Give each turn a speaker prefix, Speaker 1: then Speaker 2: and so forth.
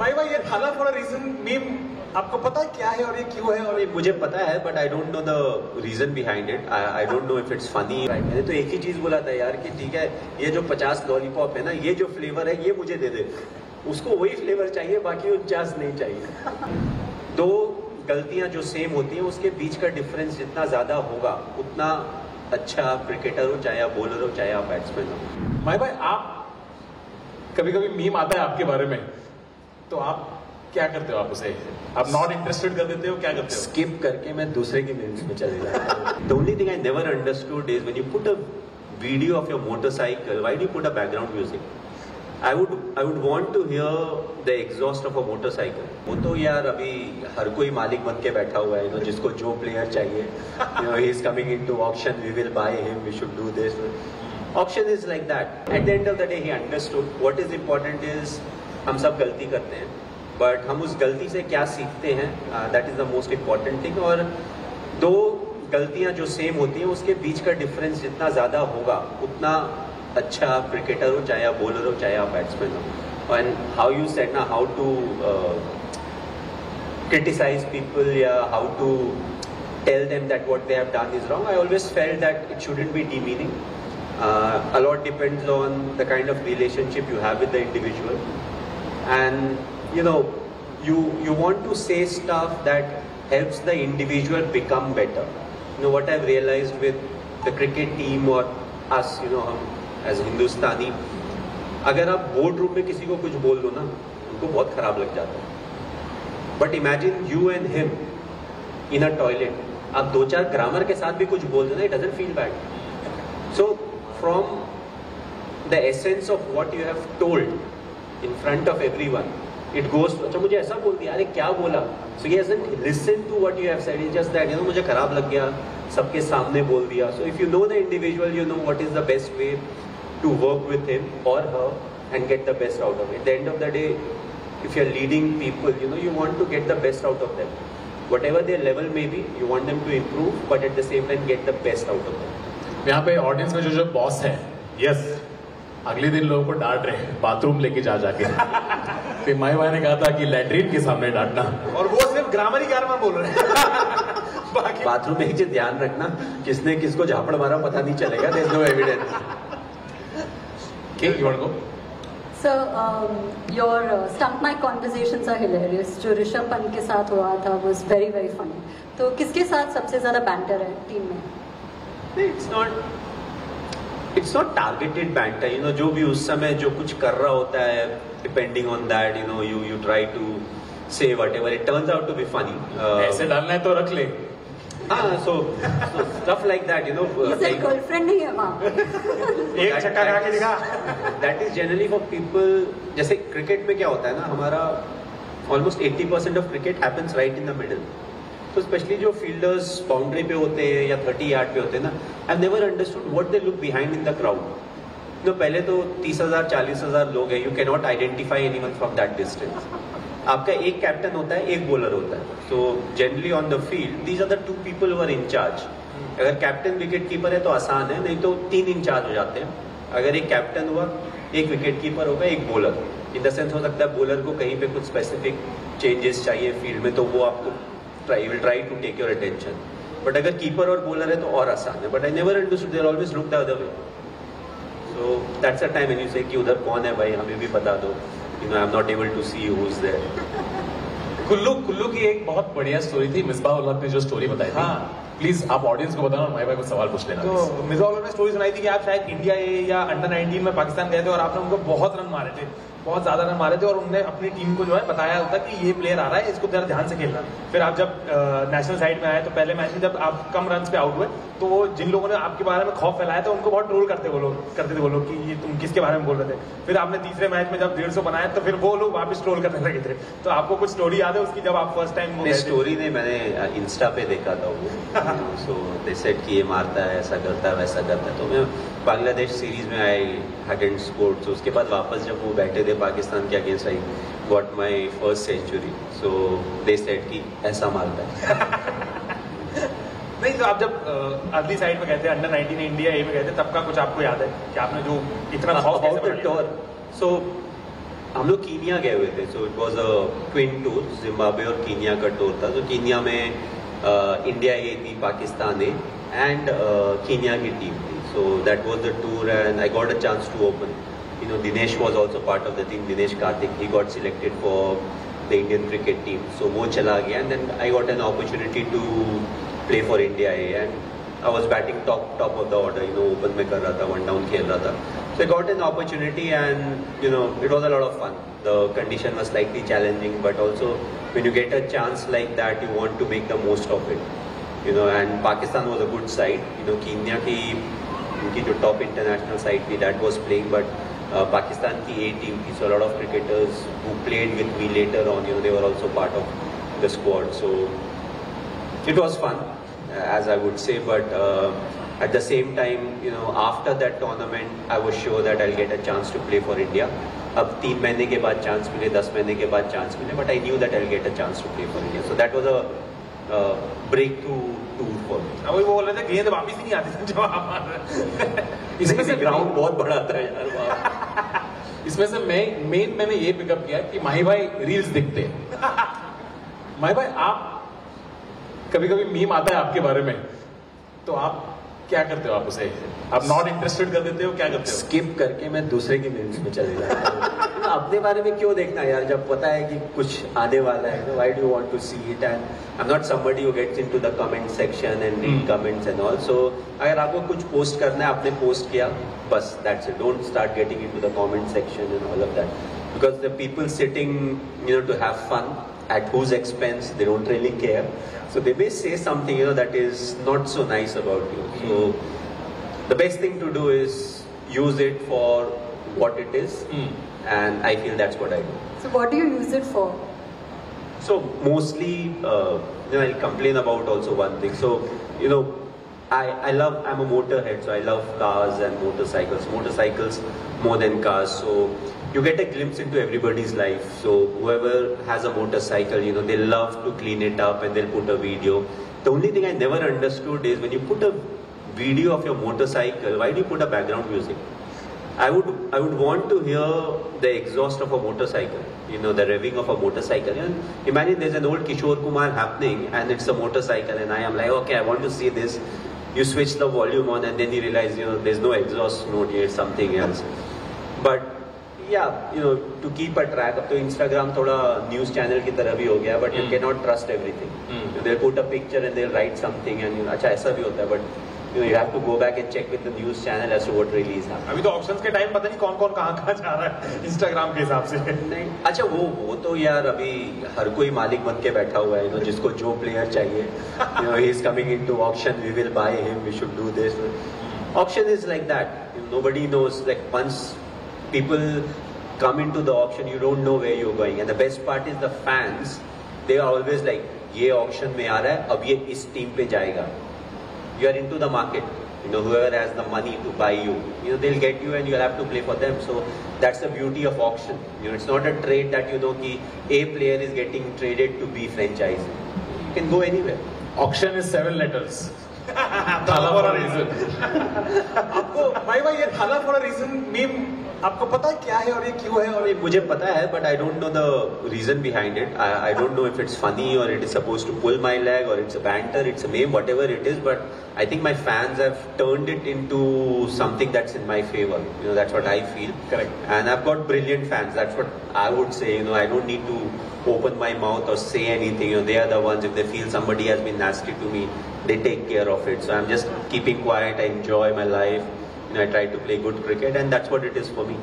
Speaker 1: भाई ये थाला फॉर अ रीजन मीम आपको पता है क्या है और ये क्यों है? और
Speaker 2: मुझे पता है but I don't know the reason behind it. I don't know if it's funny. मैंने तो एक ही चीज बोला था यार कि ठीक है ये जो 50 लॉलीपॉप है ना, ये जो फ्लेवर है ये मुझे दे दे. उसको वही फ्लेवर चाहिए, बाकी 49 नहीं चाहिए. दो गलतियां जो सेम होती हैं उसके बीच का डिफरेंस जितना ज्यादा होगा उतना अच्छा क्रिकेटर हो, चाहे आप बॉलर हो चाहे आप बैट्समैन हो.
Speaker 1: भाई आप कभी कभी मीम आता है आपके बारे में, तो आप क्या करते हो? आप उसे आप नॉट इंटरेस्टेड कर देते हो, क्या करते हो?
Speaker 2: स्किप करके मैं दूसरे की मीम्स में चले जाता हूं. The only thing I never understood is when you put a video of your motorcycle, why do you put a background music? I would want to hear the exhaust of a motorcycle. वो तो यार अभी हर कोई मालिक बन के बैठा हुआ है, जिसको जो प्लेयर चाहिए, he is coming into auction, we will buy him, we should do this. Auction is like that. At the end of the day he understood what is important is हम सब गलती करते हैं, बट हम उस गलती से क्या सीखते हैं, that is the most important thing. और दो गलतियां जो सेम होती हैं उसके बीच का डिफरेंस जितना ज्यादा होगा उतना अच्छा क्रिकेटर हो, चाहे आप बॉलर हो चाहे आप बैट्समैन हो. एंड हाउ यू सेड ना, हाउ टू क्रिटिसाइज पीपल या how to tell them that what they have done is wrong. I always felt that it shouldn't be demeaning. A lot depends on the kind of relationship you have with the individual, and you want to say stuff that helps the individual become better. What I've realized with the cricket team or us, हम as Hindustani, अगर आप board room में किसी को कुछ बोल दो ना, उनको बहुत खराब लग जाता है. But imagine you and him in a toilet, आप दो चार ग्रामर के साथ भी कुछ बोल दो ना, it doesn't feel bad. So from the essence of what you have told in front of everyone, it goes to, अच्छा मुझे ऐसा बोल दिया, अरे क्या बोला? So he hasn't listened to what you have said. It's just that मुझे खराब लग गया, सबके सामने बोल दिया. So if you know the individual, you know what is the best way to work with him or her and get the best out of it. At the end of the day, if you're leading people, you want to get the best out of them. Whatever their level may be, you want them to improve, but at the same time get the best out of them.
Speaker 1: यहाँ पे audience में जो boss है, yes, अगले दिन लोगों को डांट रहे हैं बाथरूम लेके जाके. फिर माई भाई ने कहा था कि लैट्रिन के सामने डांटना, और वो सिर्फ ग्रामर ही ग्रामर बोल रहे हैं. बाकी
Speaker 2: बाथरूम में ही ध्यान रखना, किसने किसको झापड़ मारा पता नहीं चलेगा. There is no evidence.
Speaker 1: Okay, you want to go?
Speaker 3: So, your stump mic conversations are hilarious. जो ऋषभ पंत के साथ हुआ था was very very funny. तो किसके साथ सबसे ज्यादा banter है टीम में?
Speaker 2: It's not targeted banter. जो भी उस समय जो कुछ कर रहा होता है, depending on that, you try to say whatever. It turns out to be funny.
Speaker 1: ऐसे डालना है तो रख ले.
Speaker 2: So stuff like that,
Speaker 3: इसे गर्लफ्रेंड नहीं है वहाँ.
Speaker 1: एक छक्का खा के दिखा.
Speaker 2: That is generally for people. जैसे क्रिकेट में क्या होता है ना, हमारा almost 80% of cricket happens right in the middle. तो स्पेशली जो फील्डर्स बाउंड्री पे होते हैं या 30 यार्ड पे होते हैं ना, I never understood what they look behind in the crowd. पहले तो 30,000 40,000 लोग हैं, you can not identify anyone from that distance. आपका एक कैप्टन होता है, एक बॉलर होता है. So generally on the field these are the 2 people who are in charge. अगर कैप्टन विकेट कीपर है तो आसान है, नहीं तो 3 इंचार्ज हो जाते हैं. अगर एक कैप्टन हुआ, एक विकेट कीपर होगा, एक बॉलर. इन द सेंस हो सकता है बॉलर को कहीं पे कुछ स्पेसिफिक चेंजेस चाहिए फील्ड में, तो वो आपको will try to take your attention. But अगर कीपर और बॉलर है तो और आसान है. But I never understood, they always look the other way. So that's the time when you say कि उधर कौन है भाई, हमें भी बता दो. I'm not able to see who's there.
Speaker 1: Kullu की एक बहुत बढ़िया स्टोरी थी. मिसबाह उल हक ने जो स्टोरी बताई थी, प्लीज आप ऑडियंस को बताना और भाई भाई को सवाल पूछ लेना.
Speaker 4: तो मिसबाह उल हक ने स्टोरी सुनाई थी कि आप शायद इंडिया या अंडर 19 में पाकिस्तान गए थे और आपने उनको बहुत रन मारे थे, बहुत ज्यादा रन मारे थे, और उन्होंने अपनी टीम को जो है बताया होता कि ये प्लेयर आ रहा है, इसको जरा ध्यान से खेलना. फिर आप जब नेशनल साइड में आए तो पहले मैच में जब आप कम रन पे आउट हुए तो वो जिन लोगों ने आपके बारे में खौफ फैलाया था उनको बहुत ट्रोल करते थे वो लोग कि ये तुम किसके बारे में बोल रहे थे. फिर आपने तीसरे मैच में जब 150 बनाया तो फिर वो लोग वापस ट्रोल करने लगे थे. तो आपको कुछ स्टोरी याद है उसकी जब आप फर्स्ट टाइम?
Speaker 2: स्टोरी नहीं, मैंने इंस्टा पे देखा था वो. सो दे सेड कि ये मारता है, ऐसा करता है, वैसा करता है. तो मैं बांग्लादेश सीरीज में आई hadn't scored. So उसके बाद वापस जब वो बैठे थे पाकिस्तान के against, I got my first century. So they said कि ऐसा मारता है.
Speaker 4: नहीं, तो आप जब अगली साइड में गए थे, अंडर 19 इंडिया ए में गए थे, तब का कुछ आपको याद है कि आपने जो इतना
Speaker 2: टॉर? सो हम लोग कीनिया गए हुए थे, so it was a twin tour, Zimbabwe और कीनिया का टूर था. तो कीनिया में इंडिया ए थी, पाकिस्तान ए एंड कीनिया की टीम थी. So that was the tour and I got a chance to open. You know, Dinesh was also part of the team. Dinesh Karthik, he got selected for the Indian cricket team. So वो चला गया and then I got an opportunity to play for India A and I was batting top of the order. You know, open में कर रहा था, one down खेल रहा था. So I got an opportunity and you know it was a lot of fun. The condition was slightly challenging, but also when you get a chance like that, you want to make the most of it. You know, and Pakistan was a good side. You know, Kenya की उनकी जो top international side थी, that was playing, but Pakistan की A team थी, so a lot of cricketers who played with me later on, you know, they were also part of the squad. So it was fun, as I would say, but at the same time, you know, after that tournament, I was sure that I'll get a chance to play for India. अब 3 महीने के बाद chance मिले, 10 महीने के बाद chance मिले, but I knew that I'll get a chance to play for India. So that was a breakthrough tour for me.
Speaker 4: अब वो बोल रहे थे गेंद वापस ही नहीं आती थी जब आप
Speaker 2: इसमें से ग्राउंड बहुत बड़ा था यार.
Speaker 1: इसमें से मैंने ये पिकअप किया कि माही भाई रील्स दिखते हैं. माही भाई आप कभी मीम आता है आपके बारे में, तो आप क्या करते हो? आप उसे आप नॉट इंटरेस्टेड कर देते हो, क्या करते हो?
Speaker 2: स्किप करके मैं दूसरे की मीम्स में चले जाता हूँ. अपने बारे में क्यों देखना यार, जब पता है कि कुछ आने वाला है. Why do you want to see it? And I am not somebody who gets into the comment section and read comments and all. So अगर आपको कुछ पोस्ट करना है, आपने पोस्ट किया, बस that's it. Don't start getting into the comment section and all of that, because the people sitting you know to have fun at whose expense, they don't really care. So they may say something, you know, that is not so nice about you. So the best thing to do is use it for what it is, and I feel that's what I do.
Speaker 3: So what do you use it for?
Speaker 2: So mostly, you know, I'll complain about also one thing. So, you know, I'm a motorhead, so I love cars and motorcycles more than cars. So you get a glimpse into everybody's life. So whoever has a motorcycle, you know, they love to clean it up and they'll put a video. The only thing I never understood is when you put a video of your motorcycle, why do you put a background music? I would want to hear the exhaust of a motorcycle, you know, the revving of a motorcycle. And imagine there's an old Kishore Kumar happening and it's a motorcycle and I am like, okay, I want to see this. You switch the volume on and then you realize, you know, there's no exhaust note here, it's something else. But yeah, you know, to keep a track. अब तो Instagram थोड़ा news channel की तरह भी हो गया, but you cannot trust everything. They'll put a picture and they'll write something and you know, अच्छा ऐसा भी होता है, but you know, you have to go back and check with the news channel as to what really is happening.
Speaker 4: अभी तो options के time पता नहीं कौन कहाँ जा रहा है Instagram के हिसाब से.
Speaker 2: नहीं, अच्छा वो तो यार अभी हर कोई मालिक बन के बैठा हुआ है, you know, जिसको जो प्लेयर चाहिए, you know, he is coming into auction, we will buy him, we should do this. Auction is like that. Nobody knows. Like once people come into the auction, you don't know where you're going. And the best part is the fans, they are always like, ये auction में आ रहा है, अब ये इस team पे जाएगा. You are into the market. You know, whoever has the money to buy you, you know, they'll get you and you'll have to play for them. So that's the beauty of auction. You know, it's not a trade that you know कि a player is getting traded to be franchise. You can go anywhere.
Speaker 1: Auction is 7 letters. थाला for a reason.
Speaker 4: आपको भाई ये थाला for a reason meme आपको पता है क्या है और ये क्यों है? और
Speaker 2: मुझे पता है, but I don't know the reason behind it. I don't know if it's funny or it is supposed to pull my leg or it's a banter, it's a meme, whatever it is. But I think my fans have turned it into something that's in my favor. You know, that's what I feel.
Speaker 4: Correct.
Speaker 2: And I've got brilliant fans. That's what I would say. You know, I don't need to open my mouth or say anything. You know, they are the ones. If they feel somebody has been nasty to me, they take care of it. So I'm just keeping quiet. I enjoy my life. You know, I try to play good cricket, and that's what it is for me.